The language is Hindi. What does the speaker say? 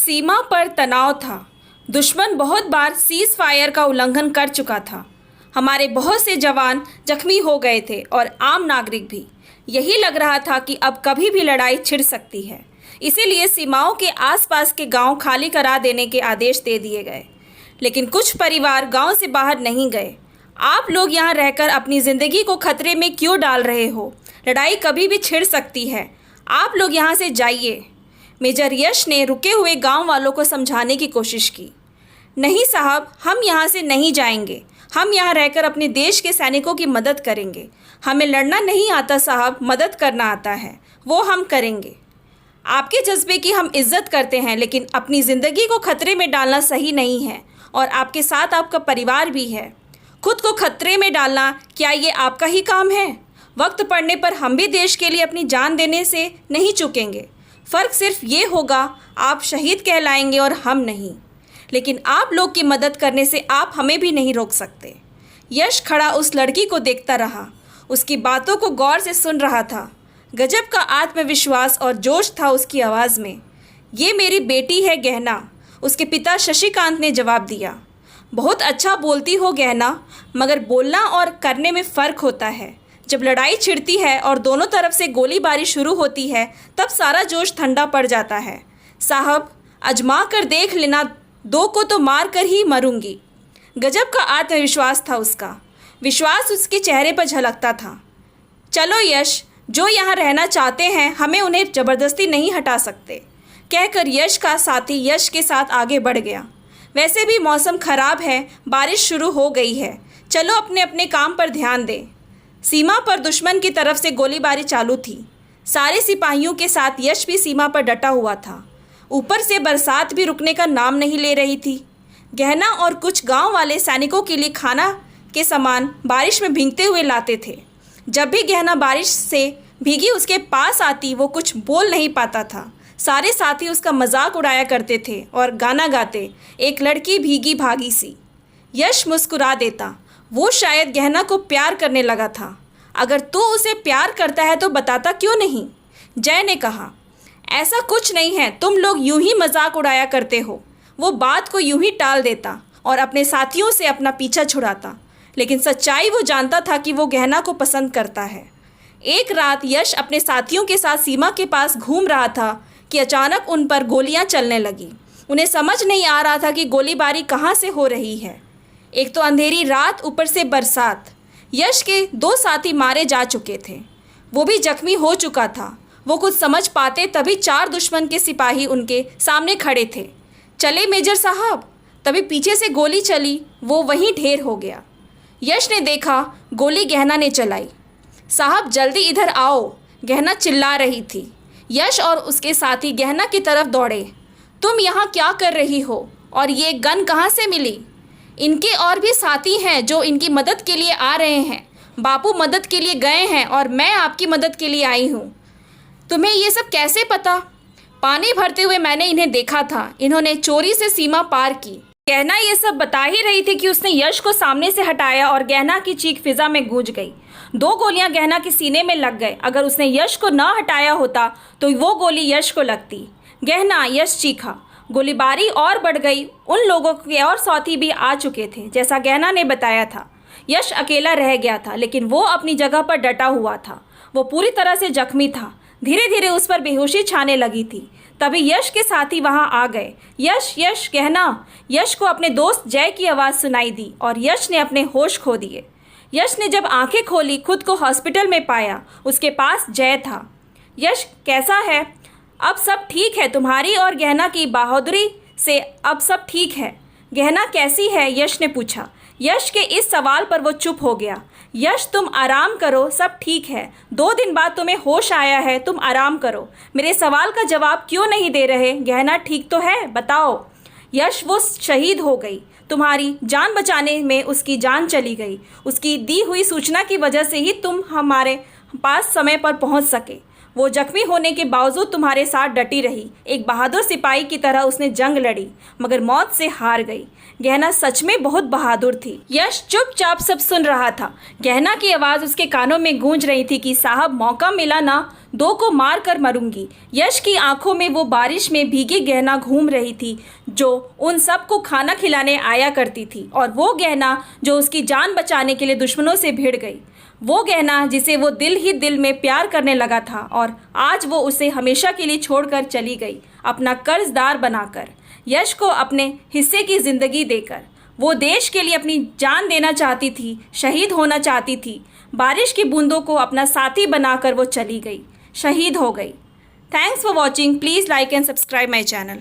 सीमा पर तनाव था। दुश्मन बहुत बार सीज फायर का उल्लंघन कर चुका था। हमारे बहुत से जवान जख्मी हो गए थे और आम नागरिक भी। यही लग रहा था कि अब कभी भी लड़ाई छिड़ सकती है। इसीलिए सीमाओं के आसपास के गांव खाली करा देने के आदेश दे दिए गए। लेकिन कुछ परिवार गांव से बाहर नहीं गए। आप लोग यहां रहकर अपनी ज़िंदगी को खतरे में क्यों डाल रहे हो? लड़ाई कभी भी छिड़ सकती है। आप लोग यहां से जाइए। मेजर यश ने रुके हुए गांव वालों को समझाने की कोशिश की। नहीं साहब, हम यहाँ से नहीं जाएंगे। हम यहाँ रहकर अपने देश के सैनिकों की मदद करेंगे। हमें लड़ना नहीं आता साहब, मदद करना आता है, वो हम करेंगे। आपके जज्बे की हम इज्जत करते हैं, लेकिन अपनी ज़िंदगी को खतरे में डालना सही नहीं है। और आपके साथ आपका परिवार भी है। खुद को खतरे में डालना, क्या ये आपका ही काम है? वक्त पड़ने पर हम भी देश के लिए अपनी जान देने से नहीं चूकेंगे। फ़र्क सिर्फ ये होगा, आप शहीद कहलाएंगे और हम नहीं। लेकिन आप लोग की मदद करने से आप हमें भी नहीं रोक सकते। यश खड़ा उस लड़की को देखता रहा। उसकी बातों को गौर से सुन रहा था। गजब का आत्मविश्वास और जोश था उसकी आवाज़ में। ये मेरी बेटी है गहना, उसके पिता शशिकांत ने जवाब दिया। बहुत अच्छा बोलती हो गहना, मगर बोलना और करने में फ़र्क होता है। जब लड़ाई छिड़ती है और दोनों तरफ से गोलीबारी शुरू होती है, तब सारा जोश ठंडा पड़ जाता है। साहब, आजमा कर देख लेना, दो को तो मार कर ही मरूंगी। गजब का आत्मविश्वास था उसका। विश्वास उसके चेहरे पर झलकता था। चलो यश, जो यहाँ रहना चाहते हैं, हमें उन्हें ज़बरदस्ती नहीं हटा सकते, कहकर यश का साथी यश के साथ आगे बढ़ गया। वैसे भी मौसम खराब है, बारिश शुरू हो गई है। चलो अपने अपने काम पर ध्यान दें। सीमा पर दुश्मन की तरफ से गोलीबारी चालू थी। सारे सिपाहियों के साथ यश भी सीमा पर डटा हुआ था। ऊपर से बरसात भी रुकने का नाम नहीं ले रही थी। गहना और कुछ गांव वाले सैनिकों के लिए खाना के सामान बारिश में भीगते हुए लाते थे। जब भी गहना बारिश से भीगी उसके पास आती, वो कुछ बोल नहीं पाता था। सारे साथी उसका मजाक उड़ाया करते थे और गाना गाते, एक लड़की भीगी भागी सी। यश मुस्कुरा देता। वो शायद गहना को प्यार करने लगा था। अगर तू उसे प्यार करता है तो बताता क्यों नहीं? जय ने कहा। ऐसा कुछ नहीं है, तुम लोग यूं ही मजाक उड़ाया करते हो। वो बात को यूं ही टाल देता और अपने साथियों से अपना पीछा छुड़ाता। लेकिन सच्चाई वो जानता था कि वो गहना को पसंद करता है। एक रात यश अपने साथियों के साथ सीमा के पास घूम रहा था कि अचानक उन पर गोलियां चलने लगी। उन्हें समझ नहीं आ रहा था कि गोलीबारी कहाँ से हो रही है। एक तो अंधेरी रात, ऊपर से बरसात। यश के दो साथी मारे जा चुके थे। वो भी जख्मी हो चुका था। वो कुछ समझ पाते तभी 4 दुश्मन के सिपाही उनके सामने खड़े थे। चले मेजर साहब, तभी पीछे से गोली चली। वो वहीं ढेर हो गया। यश ने देखा, गोली गहना ने चलाई। साहब जल्दी इधर आओ, गहना चिल्ला रही थी। यश और उसके साथी गहना की तरफ दौड़े। तुम यहाँ क्या कर रही हो और ये गन कहाँ से मिली? इनके और भी साथी हैं जो इनकी मदद के लिए आ रहे हैं। बापू मदद के लिए गए हैं और मैं आपकी मदद के लिए आई हूँ। तुम्हें ये सब कैसे पता? पानी भरते हुए मैंने इन्हें देखा था। इन्होंने चोरी से सीमा पार की। गहना ये सब बता ही रही थी कि उसने यश को सामने से हटाया और गहना की चीख फिजा में गूंज गई। 2 गोलियां गहना के सीने में लग गए। अगर उसने यश को ना हटाया होता तो वो गोली यश को लगती। गहना, यश चीखा। गोलीबारी और बढ़ गई। उन लोगों के और साथी भी आ चुके थे, जैसा गहना ने बताया था। यश अकेला रह गया था, लेकिन वो अपनी जगह पर डटा हुआ था। वो पूरी तरह से जख्मी था। धीरे धीरे उस पर बेहोशी छाने लगी थी। तभी यश के साथी वहां आ गए। यश, यश, गहना। यश को अपने दोस्त जय की आवाज़ सुनाई दी और यश ने अपने होश खो दिए। यश ने जब आंखें खोली, खुद को हॉस्पिटल में पाया। उसके पास जय था। यश कैसा है? अब सब ठीक है। तुम्हारी और गहना की बहादुरी से अब सब ठीक है। गहना कैसी है? यश ने पूछा। यश के इस सवाल पर वो चुप हो गया। यश, तुम आराम करो, सब ठीक है। 2 दिन बाद तुम्हें होश आया है, तुम आराम करो। मेरे सवाल का जवाब क्यों नहीं दे रहे? गहना ठीक तो है, बताओ। यश, वो शहीद हो गई। तुम्हारी जान बचाने में उसकी जान चली गई। उसकी दी हुई सूचना की वजह से ही तुम हमारे पास समय पर पहुंच सके। वो जख्मी होने के बावजूद तुम्हारे साथ डटी रही। एक बहादुर सिपाही की तरह उसने जंग लड़ी, मगर मौत से हार गई। गहना सच में बहुत बहादुर थी। यश चुपचाप सब सुन रहा था। गहना की आवाज़ उसके कानों में गूंज रही थी कि साहब, मौका मिला ना, दो को मार कर मरूंगी। यश की आंखों में वो बारिश में भीगी गहना घूम रही थी जो उन सबको खाना खिलाने आया करती थी, और वो गहना जो उसकी जान बचाने के लिए दुश्मनों से भिड़ गई। वो गहना जिसे वो दिल ही दिल में प्यार करने लगा था, और आज वो उसे हमेशा के लिए छोड़कर चली गई, अपना कर्जदार बनाकर, यश को अपने हिस्से की ज़िंदगी देकर। वो देश के लिए अपनी जान देना चाहती थी, शहीद होना चाहती थी। बारिश की बूंदों को अपना साथी बनाकर वो चली गई, शहीद हो गई। Thanks for watching. Please like and subscribe my channel.